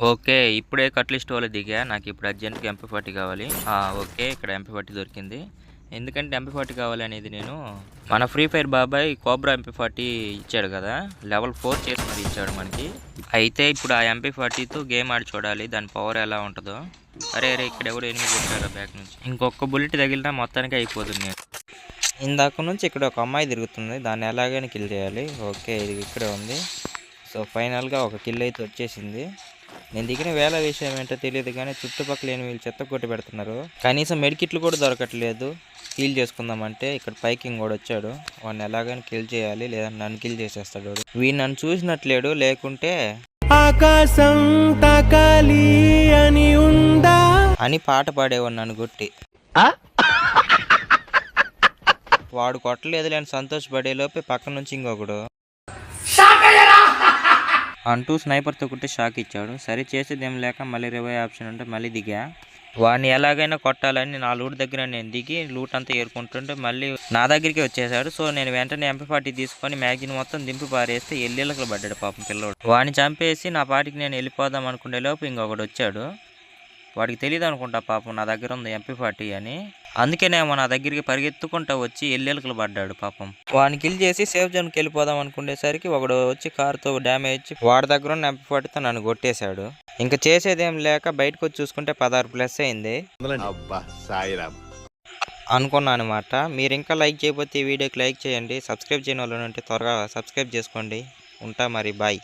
Okay. ఇప్పుడే కట్లిస్ట్ వాళ్ళు దిగా. నాకిప్పుడు అర్జెంట్‌గా MP40 కావాలి. ఓకే. ఇక్కడ MP40 దొరికింది. ఎందుకంటే MP40 కావాలనేది నేను మన ఫ్రీ ఫైర్ బాబాయ్ కోబ్రా MP40 ఇచ్చాడు కదా! లెవెల్ 4 చేసి మరి ఇచ్చాడు మనకి. అయితే ఇప్పుడు ఆ MP40తో గేమ్ ఆడి చూడాలి. దాని పవర్ ఎలా ఉంటదో. అరే! ఇక్కడెవడో ఎనిమి కొట్టారా బ్యాక్ నుంచి. ఇంకొక బుల్లెట్ తగిలినా మొత్తానికి అయిపోదును నేను. ఇందాక నుంచి ఇక్కడ ఒక అమ్మాయి తిరుగుతుంది. దాన్ని ఎలాగైనా కిల్ చేయాలి. ఓకే. ఇది ఇక్కడే ఉంది. సో ఫైనల్‌గా ఒక కిల్ అయితే వచ్చేసింది. నేను దిగిన వేళ విషయం ఏంటో తెలియదు కానీ చుట్టుపక్కల వీళ్ళు చెత్త కొట్టి పెడుతున్నారు. కనీసం మెడికిట్లు కూడా దొరకట్లేదు. కిల్ చేసుకుందామంటే ఇక్కడ పైకి ఇంకోడు వచ్చాడు. వాడిని ఎలాగైనా కిల్ చేయాలి, లేదంటే నన్ను కిల్ చేసేస్తాడు. వీడు నన్ను చూసినట్లేడు, లేకుంటే ఆకాశం తాకాలి అని ఉందా అని పాట పాడేవాడు నన్ను కొట్టి. వాడు కొట్టలేదు లేని సంతోషపడే లోపే పక్క నుంచి ఇంకొకడు అంటూ స్నైపర్తో కొట్టి షాక్ ఇచ్చాడు. సరే చేసేదేం లేక మళ్ళీ రివైవ్ ఆప్షన్ ఉంటే మళ్ళీ దిగా. వాడిని ఎలాగైనా కొట్టాలని నా లూట్ దగ్గర నేను దిగి లూట్ అంతా ఏరుకుంటుంటే మళ్ళీ నా దగ్గరికి వచ్చేసాడు. సో నేను వెంటనే MP40 తీసుకొని మ్యాగజిన్ మొత్తం దింపి పారేస్తే ఎల్లెళ్ళకలు పడ్డాడు పాపం పిల్లోడు. వాడిని చంపేసి నా పాటికి నేను వెళ్ళిపోదాం అనుకునే లోపు ఇంకొకడు వచ్చాడు. వాడికి తెలియదు అనుకుంటా పాపం నా దగ్గర ఉంది MP40 అని. అందుకేనేమో నా దగ్గరికి పరిగెత్తుకుంటా వచ్చి ఎల్లెలకలు పడ్డాడు పాపం. వాడిని కిల్ చేసి సేఫ్ జోన్కి వెళ్ళిపోదాం అనుకునేసరికి ఒకడు వచ్చి కారుతో డ్యామేజ్ వాడి దగ్గర ఉన్న MP40తో నన్ను కొట్టేశాడు. ఇంకా చేసేదేం లేక బయటకు వచ్చి చూసుకుంటే 16+ అయింది అనుకున్నాను అనమాట. మీరు ఇంకా లైక్ చేయకపోతే ఈ వీడియోకి లైక్ చేయండి. సబ్స్క్రైబ్ చేయని వాళ్ళు ఉంటే త్వరగా సబ్స్క్రైబ్ చేసుకోండి. ఉంటా మరి, బాయ్.